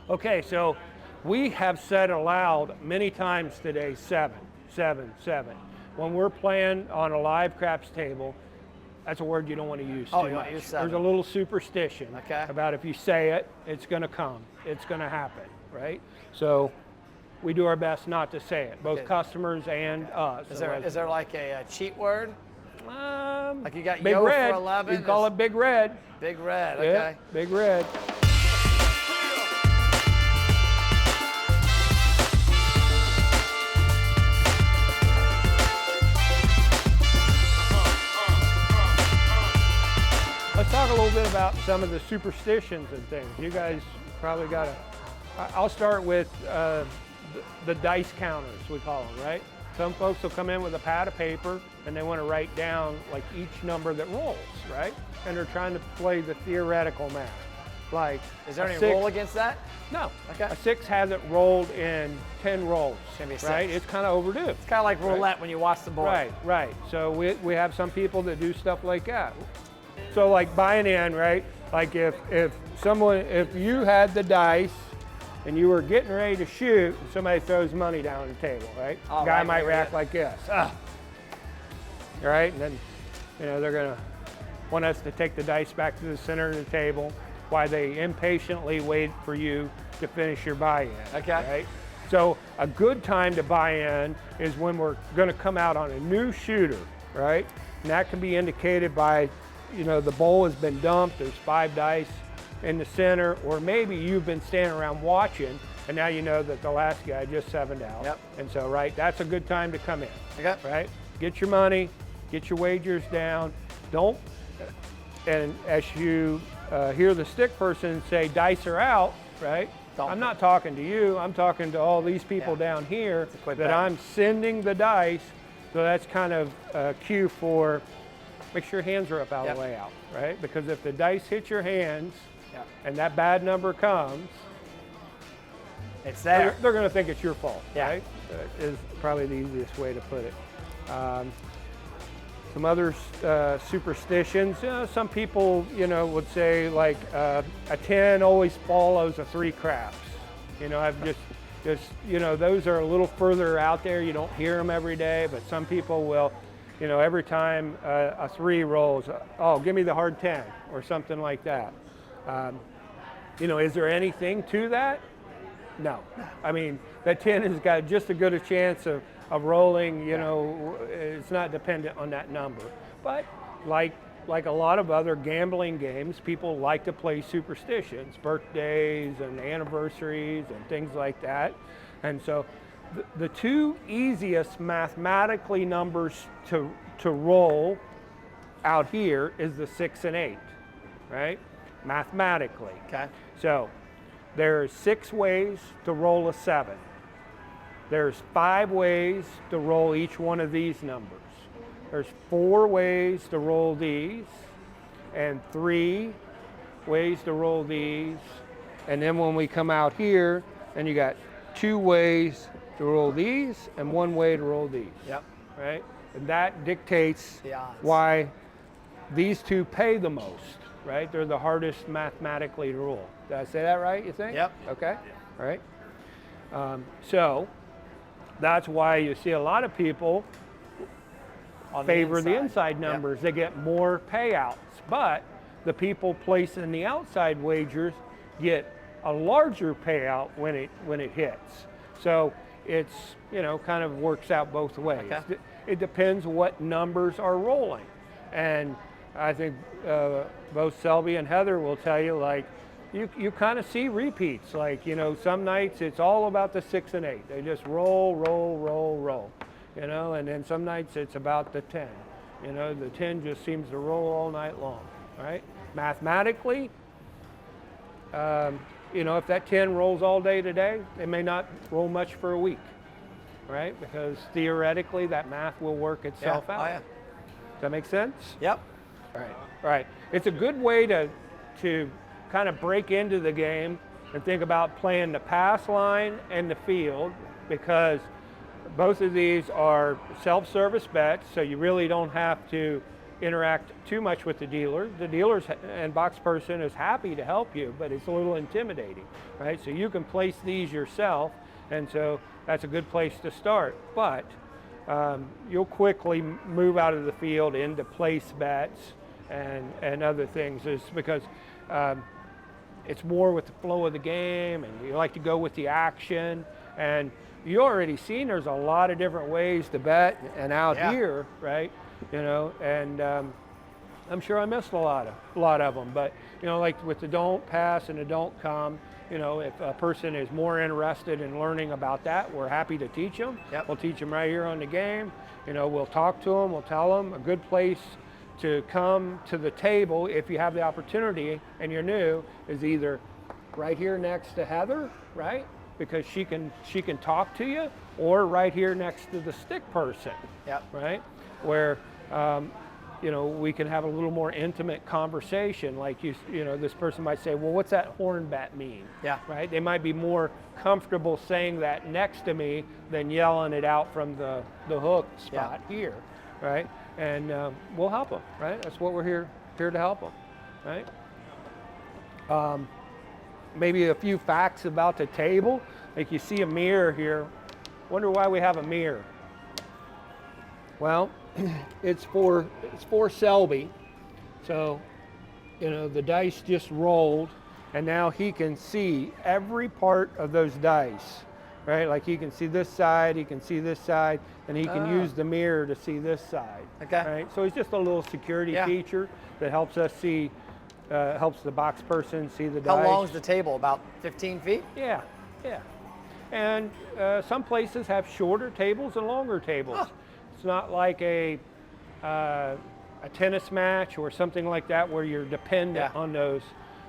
Okay, so we have said aloud many times today, 7, 7, 7. When we're playing on a live craps table, that's a word you don't want to use Oh, too you much. want to use 7. There's a little superstition Okay. about if you say it, it's going to come, it's going to happen, right? So we do our best not to say it, both Okay. customers and us. Is there like a cheat word? Like you got Big yo Red. for 11? You call it Big Red. Big Red, Yeah, okay. Big Red. Let's talk a little bit about some of the superstitions and things. You guys probably got to, I'll start with the dice counters, we call them, right? Some folks will come in with a pad of paper and they want to write down like each number that rolls, right? And they're trying to play the theoretical math. Like, Is there a any six- rule against that? No. Okay. A 6 hasn't rolled in 10 rolls, Gonna be a right? 6. It's kind of overdue. It's kind of like roulette when you watch the board. Right, right. So we have some people that do stuff like that. So like buying in, right? Like if you had the dice and you were getting ready to shoot, and somebody throws money down on the table, right? Oh, Guy right, might right, react yeah. like this. All right, and then they're gonna want us to take the dice back to the center of the table while they impatiently wait for you to finish your buy-in. Okay. Right? So a good time to buy in is when we're gonna come out on a new shooter, right? And that can be indicated by, the bowl has been dumped, there's 5 dice in the center, or maybe you've been standing around watching and now you know that the last guy just 7'd out. Yep. And so, right, that's a good time to come in. Okay. Right? Get your money, get your wagers down. And as you hear the stick person say dice are out, right? Don't. I'm not talking to you, I'm talking to all these people Yeah. down here quit that betting. I'm sending the dice. So that's kind of a cue for make sure your hands are up out of the Yep. way out, right? Because if the dice hit your hands Yeah. and that bad number comes, It's there. they're going to think it's your fault, Yeah. right? Is probably the easiest way to put it. Some other superstitions. Some people, would say like a 10 always follows a 3 craps. I've just those are a little further out there. You don't hear them every day, but some people will, every time a 3 rolls, oh, give me the hard 10 or something like that. Is there anything to that? No. I mean, that 10 has got just as good a chance of rolling, it's not dependent on that number. But like a lot of other gambling games, people like to play superstitions, birthdays and anniversaries and things like that. And so the 2 easiest mathematically numbers to roll out here is the 6 and 8, right? Mathematically. Okay. So there's 6 ways to roll a 7. There's 5 ways to roll each one of these numbers. There's 4 ways to roll these, and 3 ways to roll these. And then when we come out here, then you got 2 ways to roll these and 1 way to roll these. Yep. Right? And that dictates The odds. why these 2 pay the most, right? They're the hardest mathematically to roll. Did I say that right, you think? Yep. Okay, all right. So that's why you see a lot of people On favor the inside. inside Yep. numbers. They get more payouts, but the people placing the outside wagers get a larger payout when it hits. So it's, kind of works out both ways. Okay. It depends what numbers are rolling. And I think both Selby and Heather will tell you, like, you kind of see repeats. Like, some nights it's all about the 6 and 8. They just roll, roll, roll, roll. And then some nights it's about the 10. The 10 just seems to roll all night long, right? Mathematically, if that 10 rolls all day today, they may not roll much for a week, right? Because theoretically that math will work itself Yeah. out. Oh, yeah. Does that make sense? Yep. Right. It's a good way to kind of break into the game and think about playing the pass line and the field, because both of these are self-service bets, so you really don't have to interact too much with the dealer. The dealer's and box person is happy to help you, but it's a little intimidating, right? So you can place these yourself, and so that's a good place to start. But you'll quickly move out of the field into place bets and other things, is because it's more with the flow of the game, and you like to go with the action. And you already seen there's a lot of different ways to bet, and out here, right? You know, and I'm sure I missed a lot of them. But you know, like with the don't pass and the don't come, you know, if a person is more interested in learning about that, we're happy to teach them. Yep. We'll teach them right here on the game. You know, we'll talk to them. We'll tell them a good place to come to the table if you have the opportunity and you're new is either right here next to Heather, right? Because she can talk to you, or right here next to the stick person, Yep. right? Where you know, we can have a little more intimate conversation. Like you know, this person might say, well, what's that horn bet mean? Yeah. Right? They might be more comfortable saying that next to me than yelling it out from the hook spot here, right? And we'll help them, right? That's what we're here to help them, right? Maybe a few facts about the table. Like you see a mirror here. Wonder why we have a mirror. Well, it's for Selby. So, you know, the dice just rolled, and now he can see every part of those dice, right? Like he can see this side, he can see this side, and he can use the mirror to see this side. Okay. Right? So it's just a little security feature that helps us see, helps the box person see the dice. How long is the table? About 15 feet? Yeah, yeah. And some places have shorter tables and longer tables. Huh. It's not like a tennis match or something like that where you're dependent on those.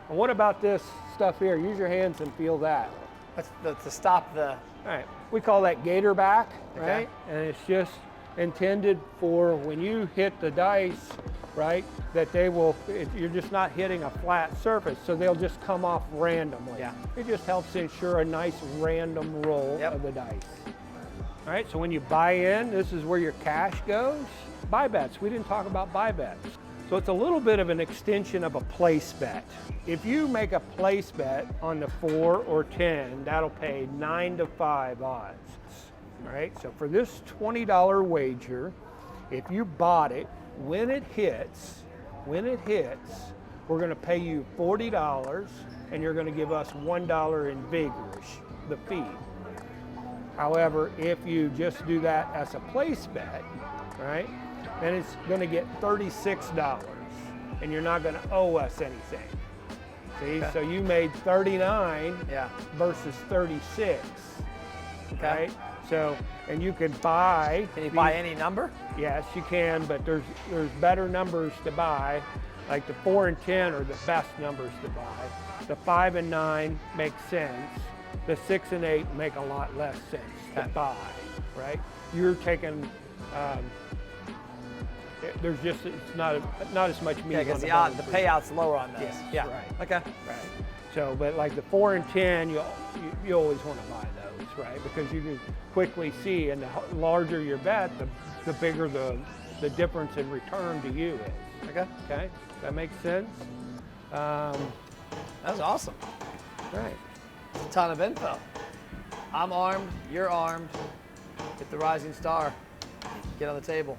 And what about this stuff here? Use your hands and feel that. That's to stop the... All right, we call that gator back, Okay. right? And it's just intended for when you hit the dice, right, that they will, you're just not hitting a flat surface, so they'll just come off randomly. Yeah. It just helps ensure a nice random roll of the dice. All right, so when you buy in, this is where your cash goes. Buy bets, we didn't talk about buy bets. So it's a little bit of an extension of a place bet. If you make a place bet on the 4 or 10, that'll pay 9 to 5 odds. All right, so for this $20 wager, if you bought it, when it hits, we're gonna pay you $40 and you're gonna give us $1 in vigorish, the fee. However, if you just do that as a place bet, right, then it's gonna get $36 and you're not gonna owe us anything. See, so you made 39 versus 36, right? So, and you can buy. Can you buy any number? Yes, you can, but there's better numbers to buy. Like the 4 and 10 are the best numbers to buy. The 5 and 9 make sense. The 6 and 8 make a lot less sense to buy, right? You're taking, there's just, it's not as much meat on because the the bone. payout's lower on those. Yes, right. Okay. Right. So, but like the 4 and 10, you always want to buy those, right? Because you can quickly see, and the larger your bet, the bigger the difference in return to you is. Okay. Okay, that makes sense. That's awesome. Right. It's a ton of info. I'm armed. You're armed. Get the rising star. Get on the table.